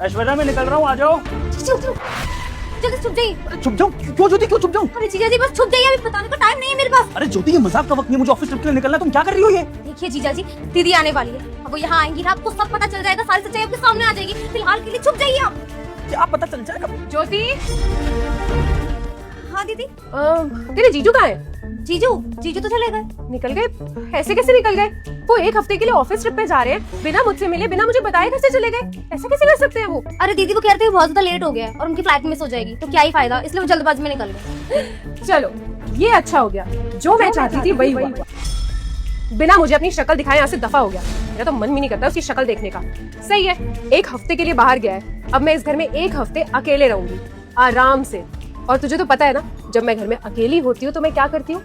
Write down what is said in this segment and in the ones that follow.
ऐश्वर्या मैं निकल रहा हूँ, आ जाओ। चुप चुप, जल्दी छुप जाइए। छुप जाऊँ? क्यों ज्योति, क्यों छुप जाऊँ? अरे जीजा जी बस छुप जाइए, अभी बताने का टाइम नहीं है मेरे पास। अरे ज्योति, ये मजाक का वक्त नहीं है, मुझे ऑफिस ट्रिप के लिए निकलना है। तुम क्या कर रही हो ये? देखिए जीजा जी, दीदी आने वाली है, अब वो यहाँ आएंगी ना, आपको सब पता चल जाएगा, सारी सच्चाई आपके सामने आ जाएगी। फिलहाल के लिए छुप जाइए आप। क्या पता चल जाएगा? ज्योति, हाँ दीदी। तेरे जीजू कहाँ है? जीजू जीजू तो चले गए। निकल गए? ऐसे कैसे निकल गए? वो एक हफ्ते के लिए ऑफिस ट्रिप पे जा रहे हैं, बिना मुझसे मिले, बिना मुझे बताए कैसे चले गए? ऐसा कैसे कर सकते हैं वो? अरे दीदी वो कह रहे थे बहुत ज्यादा लेट हो गया है और उनकी फ्लाइट मिस हो जाएगी, तो क्या ही फायदा, इसलिए वो जल्दबाजी में निकल गए। चलो ये अच्छा हो गया, जो मैं चाहती थी वही हुआ। बिना मुझे अपनी शक्ल दिखाए यहाँ से दफा हो गया। मेरा तो मन भी नहीं करता उसकी शक्ल देखने का। सही है, एक हफ्ते के लिए बाहर गया है, अब मैं इस घर में एक हफ्ते अकेले रहूंगी आराम से। और तुझे तो पता है ना, जब मैं घर में अकेली होती हूँ तो मैं क्या करती हूँ?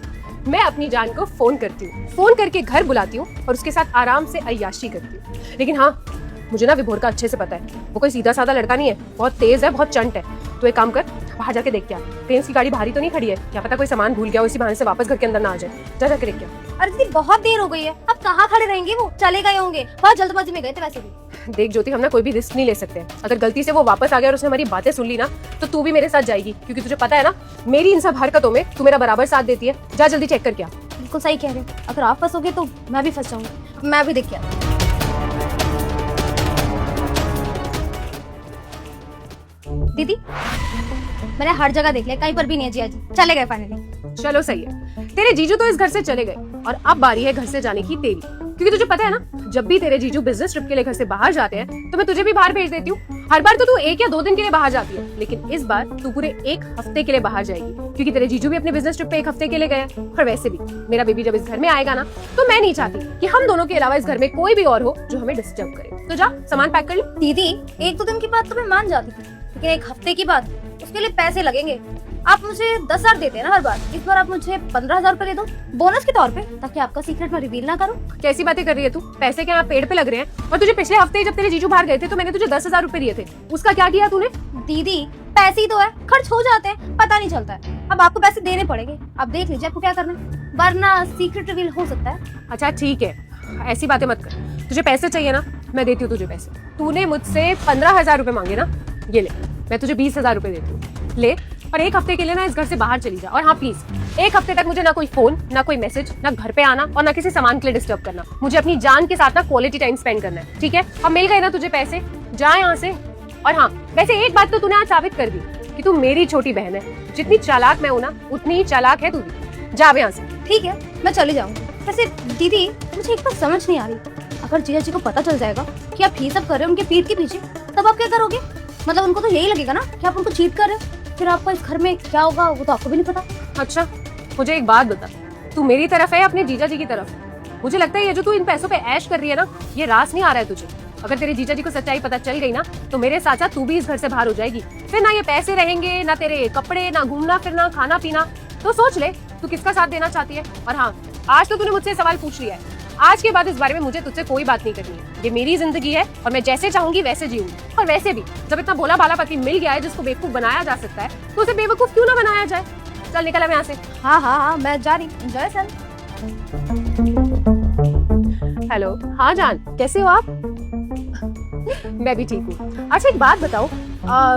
मैं अपनी जान को फोन करती हूँ, फोन करके घर बुलाती हूँ और उसके साथ आराम से अय्याशी करती हूँ। लेकिन हाँ, मुझे ना विभोर का अच्छे से पता है, वो कोई सीधा साधा लड़का नहीं है, बहुत तेज है, बहुत चंट है। तो एक काम कर, बाहर जाके देख क्या, प्रेम्स की गाड़ी भारी तो नहीं खड़ी है, क्या पता कोई सामान भूल गया, इसी बहाने से वापस घर के अंदर ना आ जाए। जा जाके देख क्या। अरे दीदी बहुत देर हो गई है, अब कहाँ खड़े रहेंगे, वो चले गए होंगे, बहुत जल्दबाजी में गए थे वैसे भी। देख ज्योति, हम ना कोई भी रिस्क नहीं ले सकते। अगर गलती से वो वापस आ गया और उसने हमारी बातें सुन ली ना, तो तू भी मेरे साथ जाएगी, क्योंकि तुझे पता है ना, मेरी इन सब हरकतों में तू मेरा बराबर साथ देती है। जा जल्दी चेक कर क्या। बिल्कुल सही कह रहे हैं, अगर आप फंसोगे तो मैं भी फंस जाऊंगी। मैं भी देख क्या। दीदी मैंने हर जगह देख लिया, कहीं पर भी नहीं है जिया जी, चले गए फाइनली। चलो सही है, तेरे जीजू तो इस घर से चले गए और अब बारी है घर से जाने की तेरी। क्योंकि तुझे पता है ना, जब भी तेरे जीजू बिजनेस ट्रिप के लिए घर से बाहर जाते हैं तो मैं तुझे भी बाहर भेज देती हूँ। हर बार तो तू 1 या 2 दिन के लिए बाहर जाती है, लेकिन इस बार तू पूरे 1 हफ्ते के लिए बाहर जाएगी, क्योंकि तेरे जीजू भी अपने बिजनेस ट्रिप पे 1 हफ्ते के लिए गए। और वैसे भी मेरा बेबी जब इस घर में आएगा ना, तो मैं नहीं चाहती कि हम दोनों के अलावा इस घर में कोई भी और हो जो हमें डिस्टर्ब करे। तो जा सामान पैक कर ली। दीदी 1-2 दिन की बात तो मैं मान जाती थी, लेकिन 1 हफ्ते की बात, उसके लिए पैसे लगेंगे। आप मुझे 10,000 देते हैं ना हर बार, इस बार आप मुझे 15,000 रुपए दे दो बोनस के तौर पे, ताकि आपका सीक्रेट मैं रिवील ना करूं। कैसी बातें कर रही है तू? पैसे क्या पेड़ पे लग रहे हैं? और तुझे पिछले हफ्ते जब तेरे जीजू बाहर गए थे तो मैंने तुझे 10,000 रुपए दिए थे, उसका क्या किया तूने? दीदी पैसे ही तो है, खर्च हो जाते हैं, पता नहीं चलता है। अब आपको पैसे देने पड़ेंगे, आप देख लीजिए आपको क्या करना है, वरना सीक्रेट रिवील हो सकता है। अच्छा ठीक है, ऐसी बातें मत कर। तुझे पैसे चाहिए ना, मैं देती हूँ तुझे पैसे। तूने मुझसे 15,000 रुपए मांगे ना, ये ले, मैं तुझे 20,000 रुपए देती हूँ, ले। और 1 हफ्ते के लिए ना इस घर से बाहर चली जा। और हाँ प्लीज, 1 हफ्ते तक मुझे ना कोई फोन, ना कोई मैसेज, ना घर पे आना और ना किसी सामान के लिए डिस्टर्ब करना। मुझे अपनी जान के साथ ना क्वालिटी टाइम स्पेंड करना है, ठीक है? अब मिल गए ना तुझे पैसे, जा यहाँ से। और हाँ, वैसे एक बात तो तूने आज साबित कर दी कि तू मेरी छोटी बहन है। जितनी चालाक मैं हूँ ना, उतनी ही चालाक है तू भी। जा अब यहाँ से। ठीक है मैं चली जाऊंगी। वैसे दीदी मुझे एक बात समझ नहीं आ रही, अगर जिया जी को पता चल जाएगा कि आप ये सब कर रहे हो उनके पीठ के पीछे, तब आप क्या करोगे? मतलब उनको तो यही लगेगा ना कि आप उनको चीट कर रहे हो, फिर आपका इस घर में क्या होगा वो तो आपको भी नहीं पता। अच्छा मुझे एक बात बता, तू मेरी तरफ है या अपने जीजा जी की तरफ? मुझे लगता है ये जो तू इन पैसों पे ऐश कर रही है ना, ये रास नहीं आ रहा है तुझे। अगर तेरे जीजा जी को सच्चाई पता चल गई ना, तो मेरे साथ साथ तू भी इस घर से बाहर हो जाएगी। फिर ना ये पैसे रहेंगे, ना तेरे कपड़े, ना घूमना फिरना, खाना पीना। तो सोच ले तू किसका साथ देना चाहती है। और हाँ, आज तो तूने मुझसे सवाल पूछ लिया है, आज के बाद इस बारे में मुझे तुझसे कोई बात नहीं करनी है। ये मेरी जिंदगी है और मैं जैसे चाहूंगी वैसे जीऊंगी। और वैसे भी जब इतना भोला भाला पति मिल गया है जिसको बेवकूफ बनाया जा सकता है, तो उसे बेवकूफ क्यों ना बनाया जाए। चल निकल अब यहाँ से। हाँ हाँ हाँ मैं जा रही, एंजॉय सर। हेलो, हाँ जान, कैसे हो आप? मैं भी ठीक हूँ। अच्छा एक बात बताओ,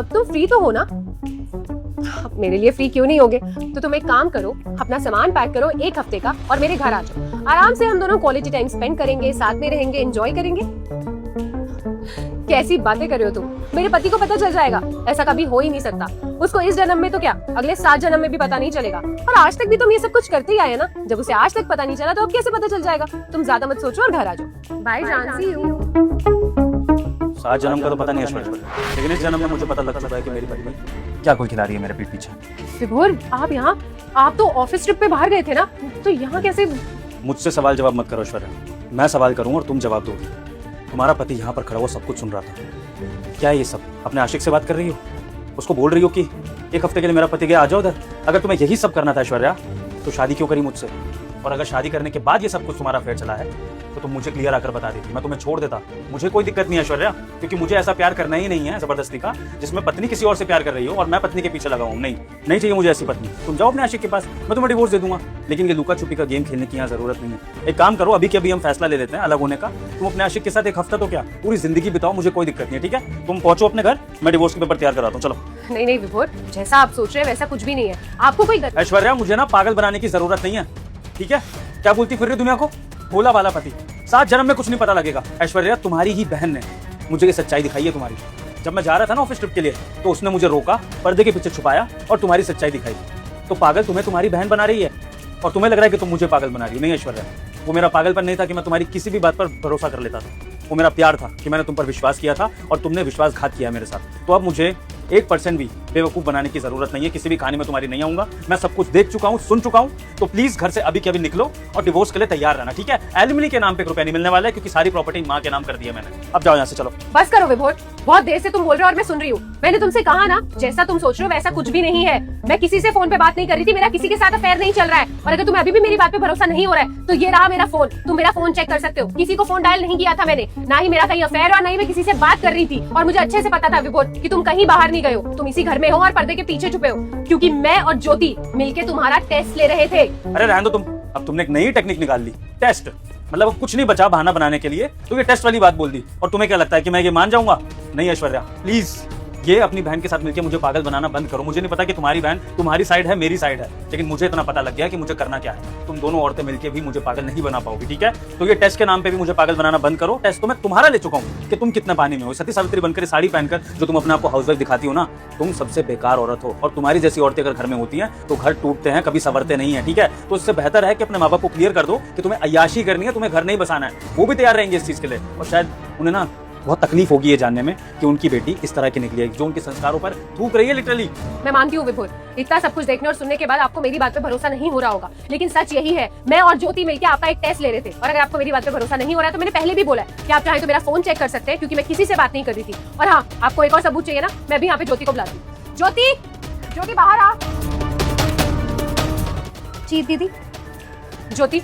तुम फ्री तो हो ना? मेरे लिए फ्री क्यों नहीं होगे? तो तुम एक काम करो, अपना सामान पैक करो 1 हफ्ते का और मेरे घर आ जाओ। आराम से हम दोनों क्वालिटी टाइम स्पेंड करेंगे, साथ में रहेंगे, एंजॉय करेंगे। कैसी बातें कर रहे हो तुम? मेरे पति को पता चल जाएगा, ऐसा कभी हो ही नहीं सकता। उसको इस जन्म में तो क्या, अगले 7 जन्म में भी पता नहीं चलेगा। और आज तक भी तुम ये सब कुछ करते ही आए ना, जब उसे आज तक पता नहीं चला तो अब कैसे पता चल जाएगा? तुम ज्यादा मत सोचो और घर आ जाओ। बाय जानसी हूँ। 7 जन्म का तो पता नहीं ऐश्वर्या, लेकिन इस जन्म में मुझे पता लग चुका है कि मेरी पत्नी क्या कोई खिला रही है मेरे पीठ पीछे। विभोर आप यहाँ, आप तो ऑफिस ट्रिप पे बाहर गए थे ना, तो यहाँ कैसे? मुझसे सवाल जवाब मत करो ऐश्वर्या, मैं सवाल करूँ और तुम जवाब दोगी। तुम्हारा पति यहाँ पर खड़ा हुआ सब कुछ सुन रहा था। क्या ये सब अपने आशिक से बात कर रही हो? उसको बोल रही हो कि 1 हफ्ते के लिए मेरा पति गया, आ जाओ उधर। अगर तुम्हें यही सब करना था ऐश्वर्या, तो शादी क्यों करी मुझसे? और अगर शादी करने के बाद ये सब कुछ तुम्हारा अफेयर चला है तो तुम मुझे क्लियर आकर बता देती, मैं तुम्हें छोड़ देता। मुझे कोई दिक्कत नहीं है ऐश्वर्या, क्योंकि मुझे ऐसा प्यार करना ही नहीं है जबरदस्ती का, जिसमें पत्नी किसी और से प्यार कर रही हो और मैं पत्नी के पीछे लगा हूँ। नहीं चाहिए मुझे ऐसी पत्नी। तुम जाओ अपने आशिक के पास, मैं तुम्हें डिवोर्स दे दूंगा, लेकिन ये लुका छुपी का गेम खेलने की यहाँ जरूरत नहीं है। एक काम करो, अभी के अभी हम फैसला ले लेते हैं अलग होने का। तुम अपने आशिक के साथ एक हफ्ता तो क्या पूरी जिंदगी बिताओ, मुझे कोई दिक्कत नहीं है, ठीक है? तुम पहुंचो अपने घर, मैं डिवोर्स के पेपर तैयार कराता हूँ। चलो। नहीं विभोर, जैसा आप सोच रहे हैं वैसा कुछ भी नहीं है। आपको कोई ऐश्वर्या, मुझे ना पागल बनाने की जरूरत नहीं है, ठीक है? क्या बोलती फिर रही दुनिया को? भोला वाला पति, 7 जन्म में कुछ नहीं पता लगेगा। ऐश्वर्या, तुम्हारी ही बहन ने मुझे ये सच्चाई दिखाई है तुम्हारी। जब मैं जा रहा था ना ऑफिस ट्रिप के लिए, तो उसने मुझे रोका, पर्दे के पीछे छुपाया और तुम्हारी सच्चाई दिखाई। तो पागल तुम्हें तुम्हारी बहन बना रही है और तुम्हें लग रहा है कि तुम मुझे पागल बना रही हो। नहीं ऐश्वर्या, वो मेरा पागलपन नहीं था कि मैं तुम्हारी किसी भी बात पर भरोसा कर लेता था, वो मेरा प्यार था कि मैंने तुम पर विश्वास किया था और तुमने विश्वासघात किया मेरे साथ। तो अब मुझे 1% भी बेवकूफ बनाने की जरूरत नहीं है। किसी भी कहानी में तुम्हारी नहीं आऊंगा, मैं सब कुछ देख चुका हूँ, सुन चुका हूँ। तो प्लीज घर से अभी के अभी निकलो और डिवोर्स के लिए तैयार रहना, ठीक है? एलिमनी के नाम पे ₹1 नहीं मिलने वाला है, क्योंकि सारी प्रॉपर्टी माँ के नाम कर दी है मैंने। अब जाओ यहाँ से, चलो। बस करो विभोर, बहुत देर से तुम बोल रहे हो और मैं सुन रही हूँ। मैंने तुमसे कहा ना, जैसा तुम सोच रहे हो वैसा कुछ भी नहीं है। मैं किसी से फोन पे बात नहीं कर रही थी, मेरा किसी के साथ अफेयर नहीं चल रहा है। और अगर तुम्हें अभी भी मेरी बात पे भरोसा नहीं हो रहा है तो ये रहा मेरा फोन, तुम मेरा फोन चेक कर सकते हो। किसी को फोन डायल नहीं किया था मैंने, ना ही मेरा कहीं अफेयर और ना ही मैं किसी से बात कर रही थी। और मुझे अच्छे से पता था विभोर कि तुम कहीं बाहर नहीं गए हो, तुम इसी घर में हो और पर्दे के पीछे छुपे हो, क्योंकि मैं और ज्योति मिलके तुम्हारा टेस्ट ले रहे थे। अरे रहने दो तुम, अब तुमने एक नई टेक्निक निकाल ली, टेस्ट। मतलब अब कुछ नहीं बचा बहाना बनाने के लिए, तो ये टेस्ट वाली बात बोल दी। और तुम्हें क्या लगता है कि मैं ये मान जाऊंगा? नहीं ऐश्वर्या, प्लीज ये अपनी बहन के साथ मिलकर मुझे पागल बनाना बंद करो। मुझे नहीं पता कि तुम्हारी बहन तुम्हारी साइड है मेरी साइड है, लेकिन मुझे इतना पता लग गया कि मुझे करना क्या है। तुम दोनों औरतें मिलकर भी मुझे पागल नहीं बना पाओगी, ठीक है? तो ये टेस्ट के नाम पे भी मुझे पागल बनाना बंद करो। टेस्ट तो मैं तुम्हारा ले चुका हूँ कि तुम कितना पानी में हो। सती सावित्री बनकर साड़ी पहनकर जो तुम अपने आप को हाउसवाइफ दिखाती हो ना, तुम सबसे बेकार औरत हो। और तुम्हारी जैसी औरतें अगर घर में होती हैं तो घर टूटते हैं, कभी संवरते नहीं है, ठीक है? तो इससे बेहतर है कि अपने माँ बाप को क्लियर कर दो कि तुम्हें अय्याशी करनी है, तुम्हें घर नहीं बसाना है। वो भी तैयार रहेंगे इस चीज के लिए, और शायद उन्हें ना बहुत तकलीफ होगी ये जानने में कि उनकी बेटी इस तरह की निकली है, जो उनके संस्कारों पर थूक रही है लिटरली। मैं मानती हूँ विभोर, इतना सब कुछ देखने और सुनने के बाद आपको मेरी बात पे भरोसा नहीं हो रहा होगा, लेकिन सच यही है, मैं और ज्योति मिलकर आपका एक टेस्ट ले रहे थे। और अगर आपको मेरी बात पे भरोसा नहीं हो रहा है तो मैंने पहले भी बोला है कि आप चाहे तो मेरा फोन चेक कर सकते हैं, क्योंकि मैं किसी से बात नहीं कर रही थी। और हाँ, आपको एक और सबूत चाहिए ना, मैं भी यहाँ पे ज्योति को बुलाती हूँ। ज्योति बाहर आ। जी दीदी। ज्योति,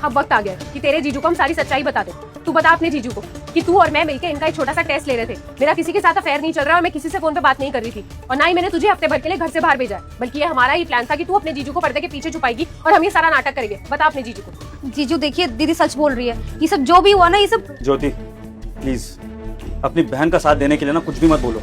अब वक्त आ गया कि तेरे जीजू को हम सारी सच्चाई बता दे। तू बता अपने जीजू को कि तू और मैं मिलकर इनका एक छोटा सा टेस्ट ले रहे थे। मेरा किसी के साथ अफेयर नहीं चल रहा और मैं किसी से फोन पे बात नहीं कर रही थी, और ना ही मैंने तुझे हफ्ते भर के लिए घर से बाहर भेजा है, बल्कि ये हमारा ही प्लान था कि तू अपने जीजू को पर्दे के पीछे छुपाएगी और हम ये सारा नाटक करेंगे। बता अपने जीजू को। जीजू देखिए, दीदी सच बोल रही है, ये सब जो भी हुआ ना, ये सब। ज्योति प्लीज अपनी बहन का साथ देने के लिए ना कुछ भी मत बोलो।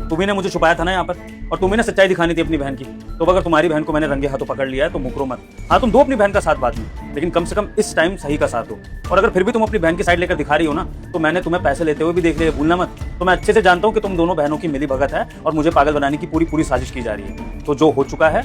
तुम्ही ने मुझे छुपाया था ना यहाँ पर, और तुम्ही ने सच्चाई दिखानी थी अपनी बहन की। तो अगर तुम्हारी बहन को मैंने रंगे हाथों पकड़ लिया है तो मुकरो मत। हाँ, तुम दो अपनी बहन का साथ बाद में, लेकिन कम से कम इस टाइम सही का साथ दो। और अगर फिर भी तुम अपनी बहन की साइड लेकर दिखा रही हो ना, तो मैंने तुम्हें पैसे लेते हुए भी देख लिया, भूलना मत। तो मैं अच्छे से जानता हूँ कि तुम दोनों बहनों की मिली भगत है और मुझे पागल बनाने की पूरी साजिश की जा रही है। तो जो हो चुका है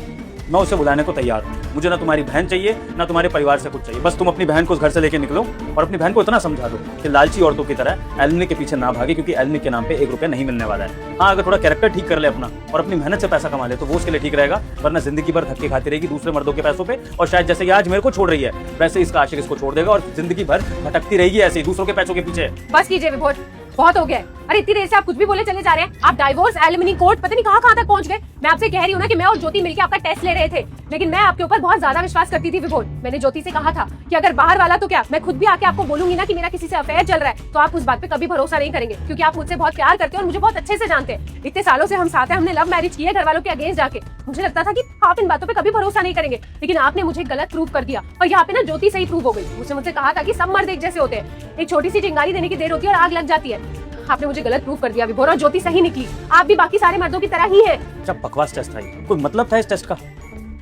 मैं उसे बुलाने को तैयार हूँ। मुझे ना तुम्हारी बहन चाहिए ना तुम्हारे परिवार से कुछ चाहिए। बस तुम अपनी बहन को उस घर से लेके निकलो और अपनी बहन को इतना समझा दो कि लालची औरतों की तरह एलुमनी के पीछे ना भागे, क्योंकि एलुमनी के नाम पे ₹1 नहीं मिलने वाला है। हाँ, अगर थोड़ा कैरेक्टर ठीक कर ले अपना और अपनी मेहनत से पैसा कमा ले तो वो उसके लिए ठीक रहेगा, वरना जिंदगी भर धक्के खाती रहेगी दूसरे मर्दों के पैसों पे। और शायद जैसे ये आज मेरे को छोड़ रही है, वैसे इसका आशिक इसको छोड़ देगा और जिंदगी भर भटकती रहेगी ऐसे ही दूसरों के पैसों के पीछे। बस कीजिए विभोर, बहुत हो गया है। अरे इतनी देर से आप कुछ भी बोले चले जा रहे हैं। आप डाइवोर्स, एलिमनी कोर्ट, पता नहीं कहाँ तक पहुंच गए। मैं आपसे कह रही हूँ ना कि मैं और ज्योति मिलकर आपका टेस्ट ले रहे थे, लेकिन मैं आपके ऊपर बहुत ज्यादा विश्वास करती थी विभोर। मैंने ज्योति से कहा था कि अगर बाहर वाला तो क्या, मैं खुद भी आके आपको बोलूंगी ना कि मेरा किसी से अफेयर चल रहा है, तो आप उस बात पे कभी भरोसा नहीं करेंगे, क्योंकि आप मुझसे बहुत प्यार करते हैं और मुझे बहुत अच्छे से जानते हैं। इतने सालों से हम साथ हैं, हमने लव मैरिज की है घर वालों के अगेंस्ट जाके। मुझे लगता था कि आप इन बातों पे कभी भरोसा नहीं करेंगे, लेकिन आपने मुझे गलत प्रूव कर दिया। और यहाँ पे ना ज्योति सही प्रूव हो गई। उसने मुझसे कहा था कि सब मर्द एक जैसे होते हैं, एक छोटी सी चिंगारी देने की देर होती है और आग लग जाती है। आपने मुझे गलत प्रूव कर दिया विभोर, और ज्योति सही निकली। आप भी बाकी सारे मर्दों की तरह ही हैं। जब बकवास टेस्ट था, कोई मतलब था इस टेस्ट का?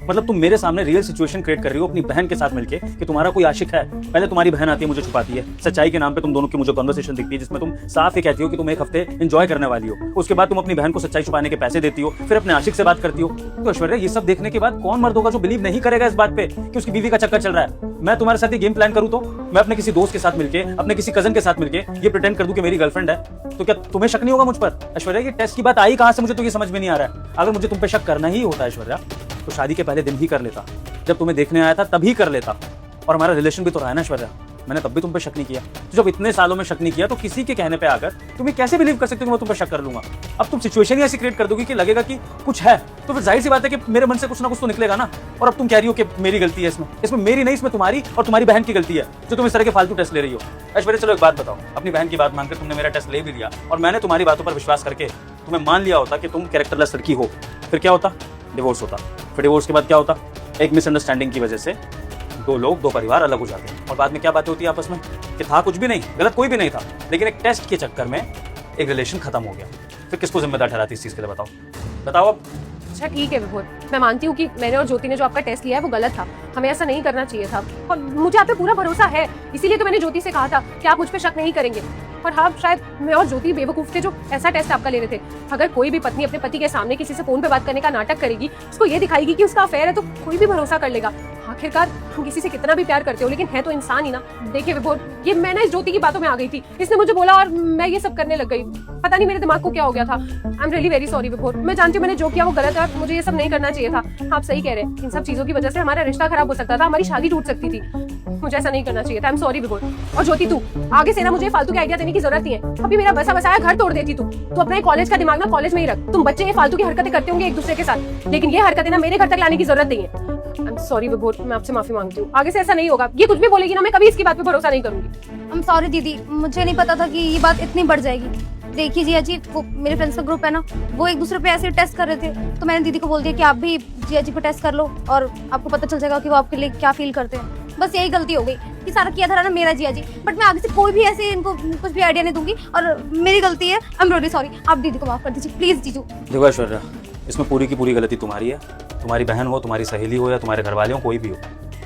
मतलब तुम मेरे सामने रियल सिचुएशन क्रिएट कर रही हो अपनी बहन के साथ मिलके कि तुम्हारा कोई आशिक है। पहले तुम्हारी बहन आती है, मुझे छुपाती है, सच्चाई के नाम पे तुम दोनों की मुझे कन्वर्सेशन दिखती है जिसमें तुम साफ ही कहती हो कि तुम एक हफ्ते एंजॉय करने वाली हो। उसके बाद तुम अपनी बहन को सच्चाई छुपाने के पैसे देती हो, फिर अपने आशिक से बात करती हो। तो ऐश्वर्या, ये सब देखने के बाद कौन मर्द होगा जो बिलीव नहीं करेगा इस बात पे कि उसकी बीवी का चक्कर चल रहा है? मैं तुम्हारे साथ ये गेम प्लान करूँ तो मैं अपने किसी दोस्त के साथ मिलके, अपने किसी कजन के साथ मिलके ये प्रिटेंड कर दूं कि मेरी गर्लफ्रेंड है, तो क्या तुम्हें शक नहीं होगा मुझ पर? ऐश्वर्या, ये टेस्ट की बात आई कहां से, मुझे तो ये समझ में नहीं आ रहा है। अगर मुझे तुम पे शक करना ही होता ऐश्वर्या, तो शादी के पहले दिन ही कर लेता, जब तुम्हें देखने आया था तभी कर लेता। और हमारा रिलेशन भी तो रहा है ना ऐश्वर्या, मैंने तब भी तुम पे शक नहीं किया। तो जब इतने सालों में शक नहीं किया तो किसी के कहने पे आकर तुम्हें कैसे बिलीव कर सकते हो कि मैं तुम पे शक कर लूंगा? अब तुम सिचुएशन ही ऐसी क्रिएट कर दोगी कि लगेगा कि कुछ है, तो फिर जाहिर सी बात है कि मेरे मन से कुछ ना कुछ तो निकलेगा ना। और अब तुम कह रही हो कि मेरी गलती है इसमें मेरी नहीं, इसमें तुम्हारी और तुम्हारी बहन की गलती है जो तुम इस तरह के फालतू टेस्ट ले रही हो। ऐश्वर्या चलो एक बात बताओ, अपनी बहन की बात मानकर तुमने मेरा टेस्ट ले भी लिया और मैंने तुम्हारी बातों पर विश्वास करके तुम्हें मान लिया होता कि तुम कैरेक्टरलेस लड़की हो, फिर क्या होता? डिवोर्स होता। फिर डिवोर्स के बाद क्या होता? एक मिसअंडरस्टैंडिंग की वजह से दो लोग, दो परिवार अलग हो जाते हैं और बाद में क्या बातें होती है आपस में कि था कुछ भी नहीं, गलत कोई भी नहीं था, लेकिन एक टेस्ट के चक्कर में एक रिलेशन खत्म हो गया। फिर किसको जिम्मेदार ठहराती इस चीज के लिए? बताओ अब। अच्छा ठीक है विभोर, मैं मानती हूँ कि मैंने और ज्योति ने जो आपका टेस्ट लिया है वो गलत था, हमें ऐसा नहीं करना चाहिए था और मुझे आप पे पूरा भरोसा है, इसीलिए तो मैंने ज्योति से कहा था कि आप मुझ पे शक नहीं करेंगे। और हाँ, शायद मैं और ज्योति बेवकूफ थे जो ऐसा टेस्ट आपका ले रहे थे। अगर कोई भी पत्नी अपने पति के सामने किसी से फोन पे बात करने का नाटक करेगी, उसको ये दिखाएगी कि उसका अफेयर है, तो कोई भी भरोसा कर लेगा। आखिरकार हम किसी से कितना भी प्यार करते हो लेकिन है तो इंसान ही ना। देखिए विभोर, ये मैं ना इस ज्योति की बातों में आ गई थी, इसने मुझे बोला और मैं ये सब करने लग गई। पता नहीं मेरे दिमाग को क्या हो गया था। I am really very sorry विभोर, मैं जानती हूँ मैंने जो किया वो गलत है, मुझे ये सब नहीं करना चाहिए था। आप सही कह रहे हैं, इन सब चीजों की वजह से हमारा रिश्ता खराब हो सकता था, हमारी शादी टूट सकती थी। मुझे ऐसा नहीं करना चाहिए था। आई एम सॉरी विभोर। और ज्योति तू आगे से ना मुझे फालतू के आइडिया देने की जरूरत नहीं है। अभी मेरा बसा बसाया घर तोड़ देती तू अपने कॉलेज का दिमाग ना कॉलेज में ही रख। तुम बच्चे ये फालतू की हरकतें करते होंगे एक दूसरे के साथ, लेकिन ये हरकतें ना मेरे घर तक लाने की जरूरत नहीं है। आई एम सॉरी विभोर, मैं आपसे माफी मांगती हूँ, आगे से ऐसा नहीं होगा। ये कुछ भी बोलेगी ना, मैं कभी इसकी बात पे भरोसा नहीं करूंगी। आई एम सॉरी दीदी, मुझे नहीं पता था कि ये बात इतनी बढ़ जाएगी। देखिए जिया जी, वो मेरे फ्रेंड्स का ग्रुप है ना, वो एक दूसरे पे ऐसे टेस्ट कर रहे थे, तो मैंने दीदी को बोल दिया कि आप भी जिया जी को टेस्ट कर लो और आपको पता चल जाएगा कि वो आपके लिए क्या फील करते हैं। बस यही गलती हो गई कि सारा किया था ना मेरा जिया जी, बट मैं आगे से कोई भी ऐसे इनको कुछ भी आइडिया नहीं दूंगी और मेरी गलती है। आई एम रियली सॉरी, आप दीदी को माफ कर दीजिए प्लीज जीजू। देखो ऐश्वर्या, इसमें पूरी की पूरी गलती तुम्हारी है। तुम्हारी बहन हो, तुम्हारी सहेली हो या तुम्हारे घर वाले हो, कोई भी हो,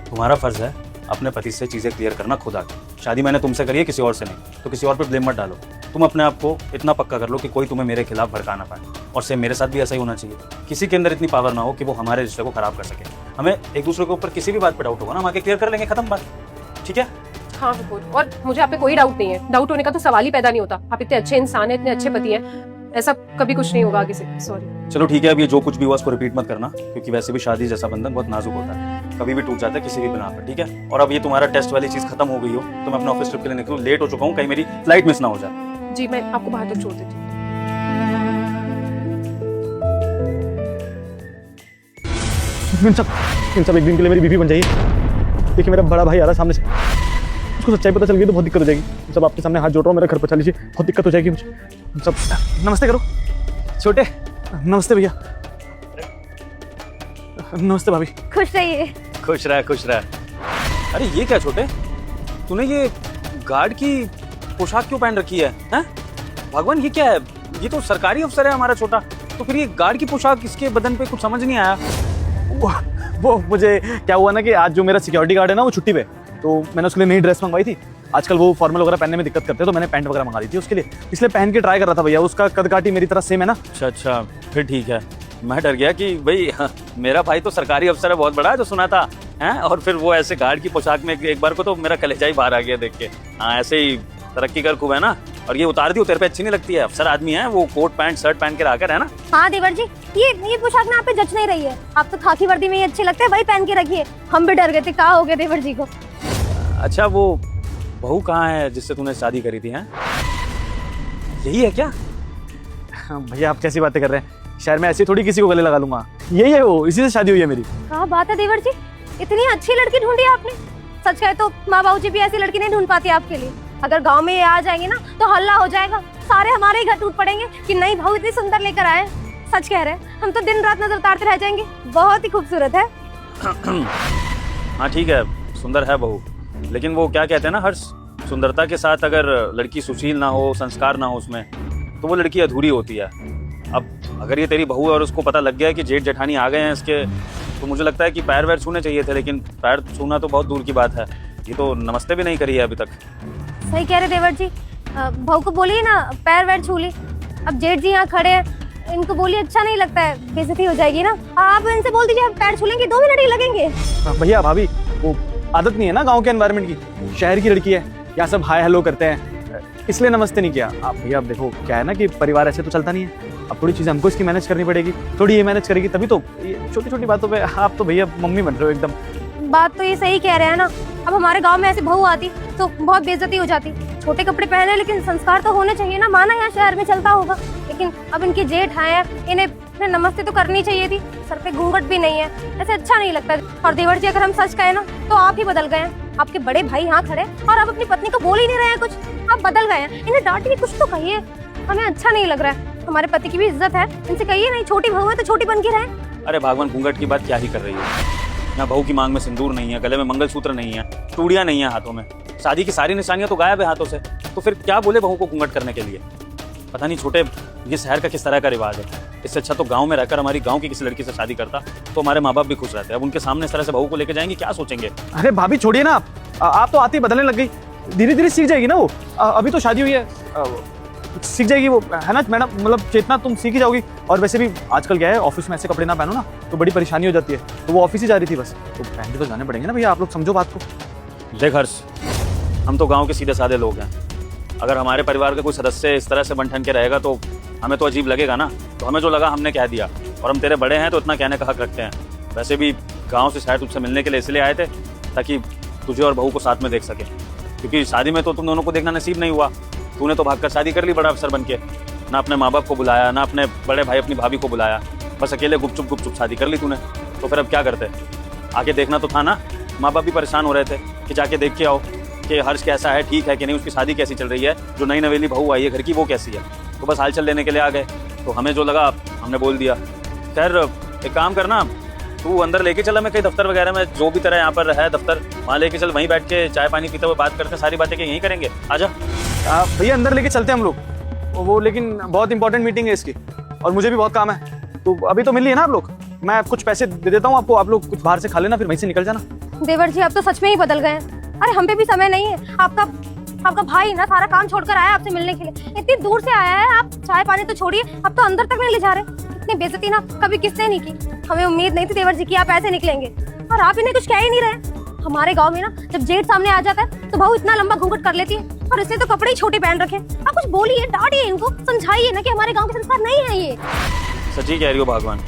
तुम्हारा फर्ज है अपने पति से चीज़ें क्लियर करना खुद आके। शादी मैंने तुमसे करी है, किसी और से नहीं, तो किसी और पे ब्लेम मत डालो। तुम अपने आप को इतना पक्का कर लो कि कोई तुम्हें मेरे खिलाफ भड़का ना पाए, और सेम मेरे साथ भी ऐसा ही होना चाहिए। किसी के अंदर इतनी पावर ना हो कि वो हमारे रिश्ते को खराब कर सके। हमें एक दूसरे के ऊपर किसी भी बात पे डाउट होगा ना, हम आके क्लियर कर लेंगे, खत्म बात, ठीक है? हाँ विभोर, और मुझे आप पे कोई डाउट नहीं है, डाउट होने का तो सवाल ही पैदा नहीं होता। आप इतने अच्छे इंसान हैं, इतने अच्छे पति हैं, ऐसा कभी कुछ नहीं होगा आगे से। सॉरी। चलो ठीक है, अब ये जो कुछ भी हुआ उसको रिपीट मत करना, क्योंकि वैसे भी शादी जैसा बंधन बहुत नाजुक होता है, कभी भी टूट जाता है किसी भी बिना पर, ठीक है? और अब ये तुम्हारा टेस्ट वाली चीज खत्म हो गई हो तो मैं अपना ऑफिस ट्रिप के लिए निकलूं, लेट हो चुका हूँ, कहीं मेरी फ्लाइट मिस ना हो जाए। जी, मैं आपको बाहर तक छोड़ देती हूँ। इन सब एक दिन के लिए मेरी बीवी बन जाइए। देखिए मेरा बड़ा भाई आ रहा है सामने से, उसको सच्चाई पता चल गई तो बहुत दिक्कत हो जाएगी। सब आपके सामने हाथ जोड़ रहा हूँ, मेरा घर बचा लीजिए, बहुत दिक्कत हो जाएगी मुझे। सब नमस्ते करो छोटे। नमस्ते भैया। नमस्ते भाभी। खुश रहिए। खुश रह, खुश रह। अरे ये क्या छोटे, तूने ये गार्ड की पोशाक क्यों पहन रखी है? हैं? भगवान ये क्या है? ये तो सरकारी अफसर है हमारा छोटा, तो फिर ये गार्ड की पोशाक इसके बदन पे कुछ समझ नहीं आया। वो मुझे क्या हुआ ना कि आज जो मेरा सिक्योरिटी गार्ड है ना वो छुट्टी पे, तो मैंने उसके लिए नई ड्रेस मंगवाई थी। आजकल वो फॉर्मल वगैरह पहनने में दिक्कत करते हैं, तो मैंने पैंट वगैरह मंगा दी थी उसके लिए, इसलिए पहन के ट्राई कर रहा था भैया। उसका कद काठी मेरी तरह सेम है ना। अच्छा अच्छा, फिर ठीक है। मैं डर गया कि भाई मेरा भाई तो सरकारी अफसर है बहुत बड़ा, जो सुना था हैं, और फिर वो ऐसे गार्ड की पोशाक में एक बार को तो मेरा कलेजा ही बाहर आ गया देख के। हाँ ऐसे ही तरक्की कर खूब है ना, और ये उतार दी तेरे पे अच्छी नहीं लगती है, अफसर आदमी है वो, कोट पैंट शर्ट पहन के आकर है ना। हाँ देवर जी, ये पोशाक ना आप पे जच नहीं रही है, आप तो खाकी वर्दी में ही अच्छे लगते हैं, वही पहन के रखिए। हम भी डर गए थे, क्या हो गया देवर जी को। अच्छा वो बहू कहाँ है जिससे तूने शादी करी थी? हैं यही है क्या? भैया आप कैसी बातें कर रहे हैं, शहर में ऐसी थोड़ी किसी को गले लगा लूंगा, यही है वो, इसी से शादी हुई है मेरी। क्या बात है देवर जी, इतनी अच्छी लड़की ढूंढी आपने। सच कहे तो माँ बाबू जी भी ऐसी लड़की नहीं ढूंढ पाती आपके लिए। अगर गांव में ये आ जाएंगे ना तो हल्ला हो जाएगा, सारे हमारे ही घर टूट पड़ेंगे कि नहीं बहू इतनी सुंदर लेकर आए। सच कह रहे हैं, हम तो दिन रात नजर उतारते रह जाएंगे, बहुत ही खूबसूरत है। हाँ ठीक है, सुंदर है बहू, लेकिन वो क्या कहते हैं ना, हर सुंदरता के साथ अगर लड़की सुशील ना हो, संस्कार ना हो उसमें, तो वो लड़की अधूरी होती है। अब अगर ये तेरी बहू है और उसको पता लग गया है कि जेठ जेठानी आ गए हैं इसके, तो मुझे लगता है कि पैर वैर छूने चाहिए थे, लेकिन पैर छूना तो बहुत दूर की बात है, ये तो नमस्ते भी नहीं करी है अभी तक। सही कह रहे देवर जी, बहू को बोलिए ना पैर वैर छू ली। अब जेठ जी यहाँ खड़े हैं, इनको बोलिए अच्छा नहीं लगता है, बेइज्जती हो जाएगी ना। आप इनसे बोल दीजिए हम पैर छू लेंगे, 2 मिनट ही लगेंगे। भैया भाभी वो आदत नहीं है ना गाँव के एनवायरनमेंट की, शहर की लड़की है, यहाँ सब हाय हेलो करते हैं, इसलिए नमस्ते नहीं किया। आप भैया अब देखो क्या है ना कि परिवार ऐसे तो चलता नहीं है, अब थोड़ी चीज़ हमको इसकी मैनेज करनी पड़ेगी, थोड़ी ये मैनेज करेगी तभी तो। ये छोटी छोटी बातों पे आप तो भैया मम्मी बन रहे हो एकदम। बात तो ये सही कह रहे हैं ना। अब हमारे गांव में ऐसी बहू आती तो बहुत बेइज्जती हो जाती। छोटे कपड़े पहने लेकिन संस्कार तो होने चाहिए ना। माना यहाँ शहर में चलता होगा, लेकिन अब इनकी जेठ आए, इन्हें नमस्ते तो करनी चाहिए थी। सर पे घूंघट भी नहीं है, ऐसे अच्छा नहीं लगता। और देवर जी अगर हम सच कहें ना तो आप ही बदल गए हैं। आपके बड़े भाई यहाँ खड़े और आप अपनी पत्नी को बोल ही नहीं रहे हैं कुछ। आप बदल गए हैं। इन्हें डांटिए, कुछ तो कहिए, हमें अच्छा नहीं लग रहा है। हमारे पति की भी इज्जत है, इनसे कहिए नहीं, छोटी बहू है तो छोटी बन के रहे। अरे भगवान, घूंघट की बात क्या ही कर रही है। ना बहू की मांग में सिंदूर नहीं है, गले में मंगलसूत्र नहीं है, चूड़ियां नहीं है हाथों में, शादी की सारी निशानियां तो गायब है हाथों से। तो फिर क्या बोले बहू को घूंघट करने के लिए? पता नहीं छोटे, ये शहर का किस तरह का रिवाज है। इससे अच्छा तो गांव में रहकर हमारी गांव की किसी लड़की से शादी करता तो हमारे माँ बाप भी खुश रहते। अब उनके सामने इस तरह से बहू को लेकर जाएंगे, क्या सोचेंगे? अरे भाभी छोड़िए ना आप तो आती बदलने लग गई। धीरे धीरे सीख जाएगी ना वो। अभी तो शादी हुई है, सीख जाएगी वो, है ना मैडम? मतलब चेतना तुम सीख ही जाओगी। और वैसे भी आजकल क्या है, ऑफिस में ऐसे कपड़े ना पहनो ना तो बड़ी परेशानी हो जाती है। तो वो ऑफिस ही जा रही थी बस, तो पहन के तो जाने पड़ेंगे ना भैया। आप लोग समझो बात को। देख हर्ष, हम तो गांव के सीधे साधे लोग हैं। अगर हमारे परिवार का कोई सदस्य इस तरह से बन ठन के रहेगा तो हमें तो अजीब लगेगा ना। तो हमें जो लगा हमने कह दिया, और हम तेरे बड़े हैं तो इतना कहने का हक रखते हैं। वैसे भी गांव से शायद तुझसे मिलने के लिए इसलिए आए थे ताकि तुझे और बहू को साथ में देख सके, क्योंकि शादी में तो तुम दोनों को देखना नसीब नहीं हुआ। तूने तो भागकर शादी कर ली बड़ा अफसर बन के। ना अपने माँ बाप को बुलाया, ना अपने बड़े भाई अपनी भाभी को बुलाया, बस अकेले गुपचुप शादी कर ली तूने। तो फिर अब क्या करते? आके देखना तो था ना। माँ बाप भी परेशान हो रहे थे कि जाके देख के आओ कि हर्ष कैसा है, ठीक है कि नहीं, उसकी शादी कैसी चल रही है, जो नई नवेली बहू आई है घर की वो कैसी है। तो बस हालचाल लेने के लिए आ गए। तो हमें जो लगा हमने बोल दिया। खैर एक काम करना, तू अंदर लेके चला, मैं कहीं दफ्तर वगैरह में, जो भी तरह यहाँ पर है दफ्तर, वहाँ लेके चल, वहीं बैठ के चाय पानी पीते हुए बात करते हैं, सारी बातें यहीं करेंगे। आजा भैया अंदर लेके चलते हैं हम लोग। वो लेकिन बहुत इंपॉर्टेंट मीटिंग है इसकी, और मुझे भी बहुत काम है। तो अभी तो मिल लिए ना आप लोग, मैं कुछ पैसे दे देता हूँ आपको, आप लोग कुछ बाहर से खा लेना, फिर वहीं से निकल जाना। देवर जी आप तो सच में ही बदल गए हैं। अरे हम पे भी समय नहीं है। आपका भाई ना सारा काम छोड़कर आया आपसे मिलने के लिए, इतनी दूर से आया है। आप चाय पानी तो छोड़िए, अब तो अंदर तक नहीं ले जा रहे। इतनी बेइज्जती ना कभी किसने नहीं की। हमें उम्मीद नहीं थी देवर जी की आप ऐसे निकलेंगे, और आप इन्हें कुछ कह ही नहीं रहे। हमारे गांव में ना जब जेठ सामने आ जाता है तो बहू इतना लंबा घूंघट कर लेती है, और इसने तो कपड़े ही छोटे पहन रखे। आप कुछ बोलिए, डांटिए इनको, समझाइए ना कि हमारे गांव के संस्कार नहीं है ये। सच्ची कह रही हो भगवान,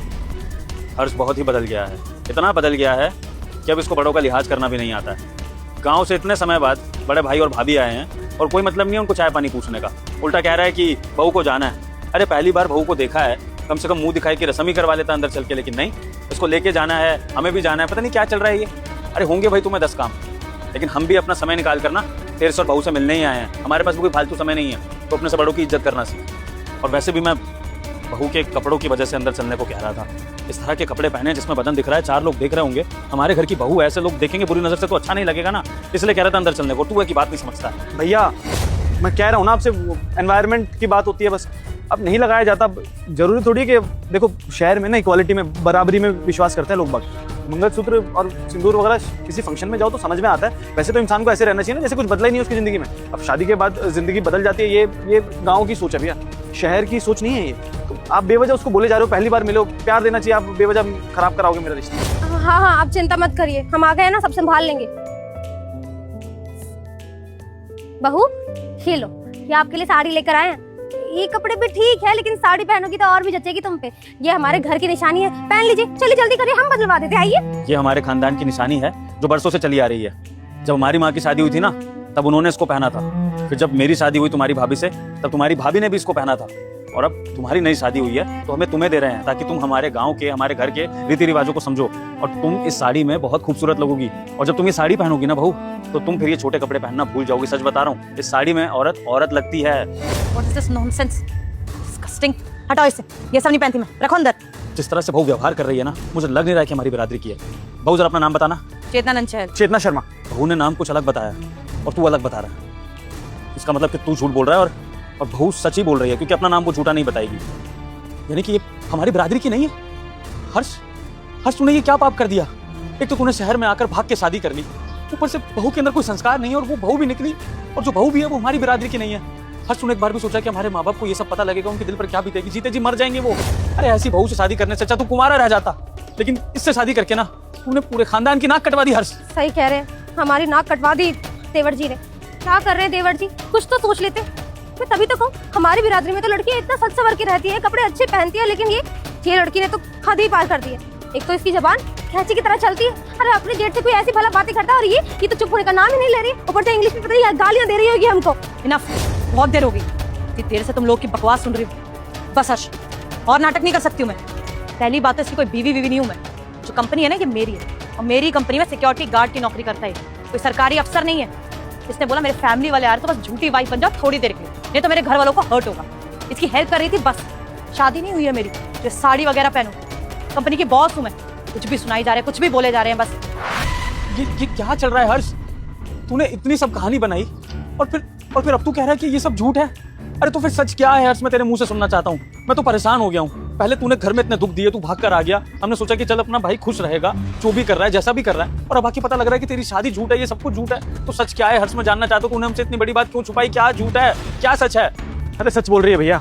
हर्ष बहुत ही बदल गया है। इतना बदल गया है कि अब इसको बड़ों का लिहाज करना भी नहीं आता है। गांव से इतने समय बाद बड़े भाई और भाभी आए हैं और कोई मतलब नहीं है उनको चाय पानी पूछने का। उल्टा कह रहा है कि बहू को जाना है। अरे पहली बार बहू को देखा है, कम से कम मुंह दिखाई की रस्म ही करवा लेता अंदर चल के, लेकिन नहीं, इसको लेके जाना है, हमें भी जाना है। पता नहीं क्या चल रहा है ये। अरे होंगे भाई तुम्हें 10 काम, लेकिन हम भी अपना समय निकाल कर ना तेरे से और बहू से मिलने ही आए हैं। हमारे पास भी कोई फालतू समय नहीं है, तो अपने से बड़ों की इज्जत करना सीख। और वैसे भी मैं बहू के कपड़ों की वजह से अंदर चलने को कह रहा था। इस तरह के कपड़े पहने जिसमें बदन दिख रहा है, 4 लोग देख रहे होंगे, हमारे घर की बहू ऐसे लोग देखेंगे बुरी नजर से तो अच्छा नहीं लगेगा ना, इसलिए कह रहा था अंदर चलने को। तू है की बात नहीं समझता है। भैया मैं कह रहा हूँ ना आपसे, एनवायरनमेंट की बात होती है बस। अब नहीं लगाया जाता, जरूरी थोड़ी है कि देखो शहर में ना इक्वालिटी में, बराबरी में विश्वास करते हैं लोग बाग। मंगलसूत्र और सिंदूर वगैरह किसी फंक्शन में जाओ तो समझ में आता है। वैसे तो इंसान को ऐसे रहना चाहिए ना जैसे कुछ बदला ही नहीं उसकी जिंदगी में। अब शादी के बाद जिंदगी बदल जाती है, ये गाँव की सोच है भैया, शहर की सोच नहीं है ये। तो आप बेवजह उसको बोले जा रहे हो, पहली बार मिलो, प्यार देना चाहिए, आप बेवजह खराब कराओगे मेरा रिश्ता। हाँ आप चिंता मत करिए, हम आ गए ना, सब संभाल लेंगे। बहू ये लो, ये आपके लिए साड़ी लेकर आए हैं। ये कपड़े भी ठीक है, लेकिन साड़ी पहनोगी तो और भी जचेगी तुम पे। ये हमारे घर की निशानी है, पहन लीजिए। चलिए जल्दी करिए, हम बदलवा देते हैं। आइए। ये हमारे खानदान की निशानी है जो बरसों से चली आ रही है। जब हमारी माँ की शादी हुई थी ना, तब उन्होंने इसको पहना था। फिर जब मेरी शादी हुई तुम्हारी भाभी से, तब तुम्हारी भाभी ने भी इसको पहना था। और अब तुम्हारी नई शादी हुई है तो हमें तुम्हें दे रहे हैं, ताकि तुम हमारे गांव के, हमारे घर के रीति रिवाजों को समझो। और तुम इस साड़ी में बहुत खूबसूरत लगोगी। और जब तुम ये साड़ी पहनोगी ना बहू, तो तुम फिर ये छोटे कपड़े पहनना भूल जाओगी। सच बता रहा हूँ, इस साड़ी में औरत लगती है। What is this nonsense? Disgusting. हटाओ इसे, ये सब नहीं पहनती मैं, रखो अंदर। जिस तरह से बहू व्यवहार कर रही है ना, मुझे लग नहीं रहा है कि हमारी बिरादरी की है। बहू जरा अपना नाम बताना। चेतना नंचल। चेतना शर्मा। बहू ने नाम कुछ अलग बताया और तू अलग बता रहा है। इसका मतलब कि तू झूठ बोल रहा है और बहू सच ही बोल रही है, क्योंकि अपना नाम वो झूठा नहीं बताएगी। यानी कि ये हमारी बिरादरी की नहीं है। हर्ष तूने ये क्या पाप कर दिया? एक तो तूने शहर में आकर भाग के शादी कर ली, ऊपर से बहू के अंदर कोई संस्कार नहीं है, और वो बहू भी निकली, और जो बहू भी है वो हमारी बिरादरी की नहीं है। हर्ष तूने एक बार भी सोचा कि हमारे माँ बाप को ये सब पता लगेगा, उनके दिल पर क्या बीतेगी? जीते जी मर जाएंगे वो। अरे ऐसी बहू से शादी करने से अच्छा तू कुंवारा रह जाता, लेकिन इससे शादी करके ना तूने पूरे खानदान की नाक कटवा दी। हर्ष सही कह रहे हैं, हमारी नाक कटवा दी देवर जी ने। क्या कर रहे हैं देवर जी, कुछ तो सोच लेते। मैं तभी तो कहूँ, हमारी बिरादरी में तो लड़कियां इतना सच सवर के रहती है, कपड़े अच्छे पहनती है, लेकिन ये लड़की ने तो हद ही पार कर दी है। एक तो इसकी जबान खैंची की तरह चलती है। अरे अपने जेठ से कोई ऐसी भला बातें करता है और ये तो चुप होने का नाम ही नहीं ले रही। ऊपर से इंग्लिश में पता नहीं गालियां दे रही होगी हमको। इनफ, बहुत देर हो गई। इतनी देर से तुम लोग की बकवास सुन रही हूँ। बस हर्ष, और नाटक नहीं कर सकती हूँ मैं। पहली बात तो इसकी कोई बीवी नहीं हूँ मैं। जो कंपनी है ना ये मेरी है, और मेरी कंपनी में सिक्योरिटी गार्ड की नौकरी करता है, कोई सरकारी अफसर नहीं है। इसने बोला मेरे फैमिली वाले आ रहे तो बस झूठी वाइफ बन जाओ थोड़ी देर के लिए, नहीं तो मेरे घर वालों को हर्ट होगा। इसकी हेल्प कर रही थी बस। शादी नहीं हुई है मेरी जो साड़ी वगैरह पहनूं। कंपनी की बॉस हूं मैं। कुछ भी सुनाई जा रहे हैं, कुछ भी बोले जा रहे हैं बस। ये क्या चल रहा है हर्ष? तूने इतनी सब कहानी बनाई और फिर अब तू कह रहा है कि ये सब झूठ है। अरे तो फिर सच क्या है हर्ष? मैं तेरे मुंह से सुनना चाहता हूँ। मैं तो परेशान हो गया हूँ। पहले तूने घर में इतने दुख दिए, तू भाग कर आ गया। हमने सोचा कि चल अपना भाई खुश रहेगा, जो भी कर रहा है जैसा भी कर रहा है, और अब आके पता लग रहा है कि तेरी शादी झूठ है, ये सब कुछ झूठ है। तो सच क्या है हर्ष? मैं जानना चाहता हूँ। तूने हमसे इतनी बड़ी बात क्यों छुपाई? क्या झूठ है, क्या सच है? अरे सच बोल रही है भैया,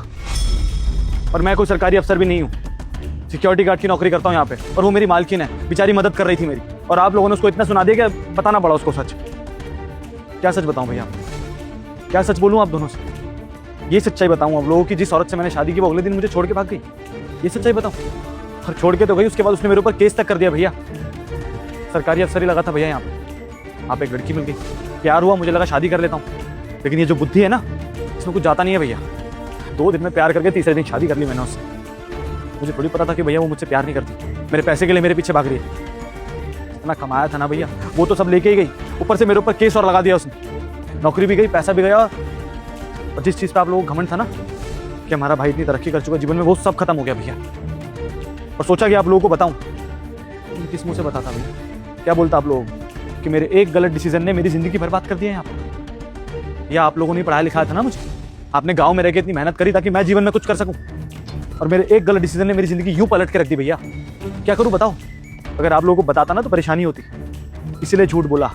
और मैं कोई सरकारी अफसर भी नहीं हूँ। सिक्योरिटी गार्ड की नौकरी करता हूँ यहाँ पे, और वो मेरी मालकिन है, बेचारी मदद कर रही थी मेरी, और आप लोगों ने उसको इतना सुना दिया कि बताना पड़ा उसको सच। क्या सच बताऊँ भैया? क्या सच बोलूँ आप दोनों से? ये सच्चाई बताऊँ आप लोगों की? जिस औरत से मैंने शादी की वो अगले दिन मुझे छोड़ के भाग गई, ये सच्चाई बताऊँ? और छोड़ के तो गई, उसके बाद उसने मेरे ऊपर केस तक कर दिया भैया। सरकारी अफसर ही लगा था भैया यहाँ पे। आप एक लड़की मिल गई, प्यार हुआ, मुझे लगा शादी कर लेता हूँ, लेकिन ये जो बुद्धि है ना, इसमें कुछ जाता नहीं है भैया। 2 दिन में प्यार करके तीसरे दिन शादी कर ली मैंने उससे। मुझे थोड़ी पता था कि भैया वो मुझसे प्यार नहीं करती, मेरे पैसे के लिए मेरे पीछे भाग रही है। इतना कमाया था ना भैया, वो तो सब लेके ही गई, ऊपर से मेरे ऊपर केस और लगा दिया उसने। नौकरी भी गई, पैसा भी गया, और जिस चीज़ पे आप लोगों को घमंड था ना कि हमारा भाई इतनी तरक्की कर चुका जीवन में, वो सब खत्म हो गया भैया। और सोचा कि आप लोगों को बताऊं, किस मुंह से बताता भैया? क्या बोलता आप लोगों को कि मेरे एक गलत डिसीजन ने मेरी जिंदगी बर्बाद कर दी है यहाँ पे? या आप लोगों ने पढ़ाया लिखाया था ना मुझे, आपने गांव में रह के इतनी मेहनत करी ताकि मैं जीवन में कुछ कर सकूं, और मेरे एक गलत डिसीजन ने मेरी जिंदगी यूं पलट के रख दी भैया। क्या करूं बताओ? अगर आप लोगों को बताता ना तो परेशानी होती, इसीलिए झूठ बोला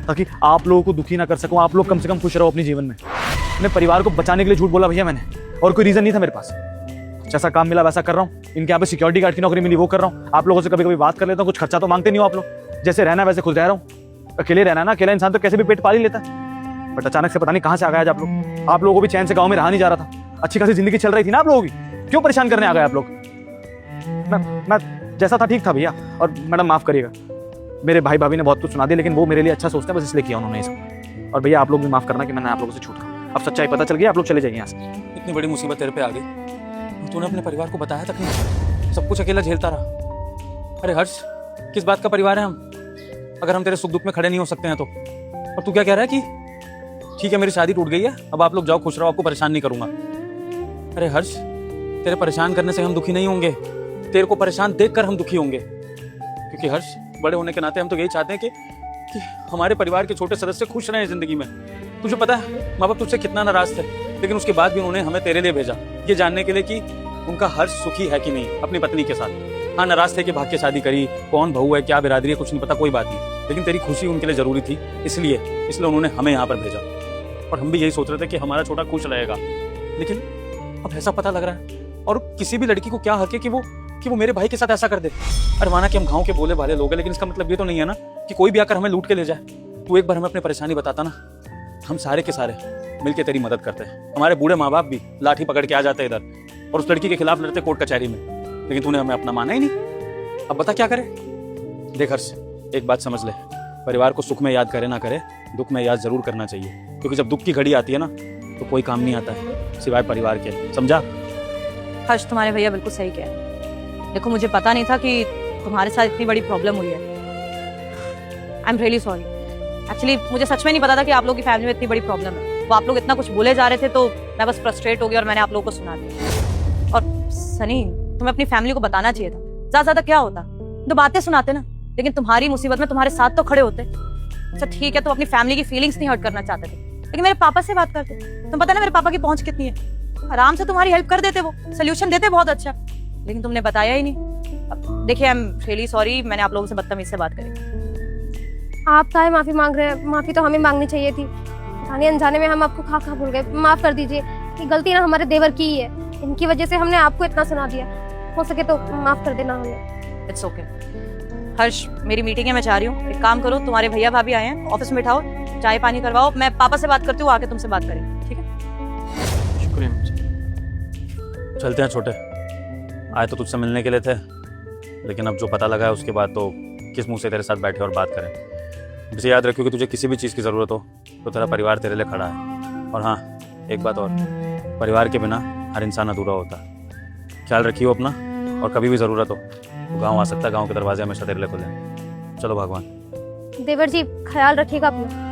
ताकि आप लोगों को दुखी ना कर सकूं, आप लोग कम से कम खुश रहो अपने जीवन में। अपने परिवार को बचाने के लिए झूठ बोला भैया मैंने, और कोई रीजन नहीं था मेरे पास। जैसा काम मिला वैसा कर रहा हूँ। इनके यहाँ पे सिक्योरिटी गार्ड की नौकरी मिली, वो कर रहा हूँ। आप लोगों से कभी कभी बात कर लेता हूँ, कुछ खर्चा तो मांगते नहीं हो आप लोग। जैसे रहना वैसे खुद रह रहा हूँ। अकेले रहना ना, अकेला इंसान तो कैसे भी पेट पाल ही लेता है, बट अचानक से पता नहीं कहाँ से आ गया आज आप लोग। आप लोगों को भी चैन से गाँव में रहा नहीं जा रहा था, अच्छी खासी जिंदगी चल रही थी ना आप लोगों की, क्यों परेशान करने आ गए आप लोग? मैं जैसा था ठीक था भैया, और मैडम माफ करिएगा, मेरे भाई भाभी ने बहुत कुछ सुना दिया, लेकिन वो मेरे लिए अच्छा सोचते हैं, बस इसलिए किया उन्होंने इसको। और भैया आप लोग भी माफ करना कि मैंने आप लोगों से छूट कहा। अब सच्चाई पता चल गया, आप लोग चले जाइए यहाँ से। इतनी बड़ी मुसीबत तेरे पे आ गई, तूने अपने परिवार को बताया तक नहीं, सब कुछ अकेला झेलता रहा। अरे हर्ष, किस बात का परिवार है हम, अगर हम तेरे सुख दुख में खड़े नहीं हो सकते हैं तो? और तू क्या कह रहा है कि ठीक है मेरी शादी टूट गई है, अब आप लोग जाओ खुश रहो, आपको परेशान नहीं करूंगा। अरे हर्ष, तेरे परेशान करने से हम दुखी नहीं होंगे, तेरे को परेशान देखकर हम दुखी होंगे। क्योंकि हर्ष, बड़े होने के नाते हम तो यही चाहते हैं कि हमारे परिवार के छोटे सदस्य खुश रहें जिंदगी में। तुझे पता है माँ बाप तुझसे कितना नाराज थे, लेकिन उसके बाद भी उन्होंने हमें तेरे लिए भेजा, ये जानने के लिए कि उनका हर्ष सुखी है कि नहीं अपनी पत्नी के साथ। हाँ, नाराज थे कि भाग के शादी करी, कौन बहू है, क्या बिरादरी है, कुछ नहीं पता, कोई बात नहीं, लेकिन तेरी खुशी उनके लिए जरूरी थी, इसलिए उन्होंने हमें यहाँ पर भेजा। और हम भी यही सोच रहे थे कि हमारा छोटा खुश रहेगा, लेकिन अब ऐसा पता लग रहा है। और किसी भी लड़की को क्या हक है कि वो मेरे भाई के साथ ऐसा कर दे? अरे माना कि हम गाँव के बोले वाले लोग हैं, लेकिन इसका मतलब ये तो नहीं है ना कि कोई भी आकर हमें लूट के ले जाए। तू एक बार हमें अपनी परेशानी बताता ना, हम सारे के सारे मिलके तेरी मदद करते हैं। हमारे बूढ़े माँ बाप भी लाठी पकड़ के आ जाते इधर और उस लड़की के खिलाफ लड़ते कोर्ट कचहरी में, लेकिन तूने हमें अपना माना ही नहीं। अब बता क्या करे? देख हर्ष, एक बात समझ ले, परिवार को सुख में याद करे ना करे, दुख में याद जरूर करना चाहिए, क्योंकि जब दुख की घड़ी आती है ना तो कोई काम नहीं आता है सिवाय परिवार के, समझा? हर्ष, तुम्हारे भैया बिल्कुल सही कह रहे हैं। देखो, मुझे पता नहीं था कि तुम्हारे साथ इतनी बड़ी प्रॉब्लम हुई है। I am really sorry. Actually मुझे सच में नहीं पता था कि आप लोगों की फैमिली में इतनी बड़ी प्रॉब्लम है। वो आप लोग इतना कुछ बोले जा रहे थे तो मैं बस फ्रस्ट्रेट हो गई और मैंने आप लोगों को सुना दिया। और सनी, तुम्हें अपनी फैमिली को बताना चाहिए था। ज्यादा ज्यादा क्या होता, तो बातें सुनाते ना, लेकिन तुम्हारी मुसीबत में तुम्हारे साथ तो खड़े होते। अच्छा ठीक है, तुम अपनी फैमिली की फीलिंग्स नहीं हर्ट करना चाहते थे, लेकिन मेरे पापा से बात करते। तुम पता ना मेरे पापा की पहुंच कितनी है, आराम से तुम्हारी हेल्प कर देते, वो सोल्यूशन देते बहुत अच्छा, लेकिन तुमने बताया ही नहीं। देखिए, आई एम रियली सॉरी, मैंने आप लोगों से बदतमीज से बात करी। आप काहे माफी मांग रहे हैं? माफी तो हमें मांगनी चाहिए थी, जाने अनजाने में हम आपको खा भूल गए, माफ कर दीजिए। ये गलती ना हमारे देवर की ही है, इनकी वजह से हमने आपको इतना सुना दिया, हो सके तो माफ कर देना हमें। It's okay. हर्ष, मेरी मीटिंग है, मैं जा रही हूँ। एक काम करो, तुम्हारे भैया भाभी आए हैं, ऑफिस में बिठाओ, चाय पानी करवाओ, मैं पापा से बात करती हूँ, आके तुमसे बात करेंगे, ठीक है? शुक्रिया। चलते हैं छोटे, आए तो तुझसे मिलने के लिए थे, लेकिन अब जो पता लगा है उसके बाद तो किस मुंह से तेरे साथ बैठे और बात करें। इसे याद रखियो कि तुझे किसी भी चीज़ की ज़रूरत हो तो तेरा परिवार तेरे लिए खड़ा है। और हाँ, एक बात और, परिवार के बिना हर इंसान अधूरा होता है। ख्याल रखियो अपना, और कभी भी ज़रूरत हो तो गाँव आ सकता है। गाँव के दरवाजे हमेशा तेरे लिए खुले हैं। चलो भगवान। देवर जी ख्याल रखिएगा अपना।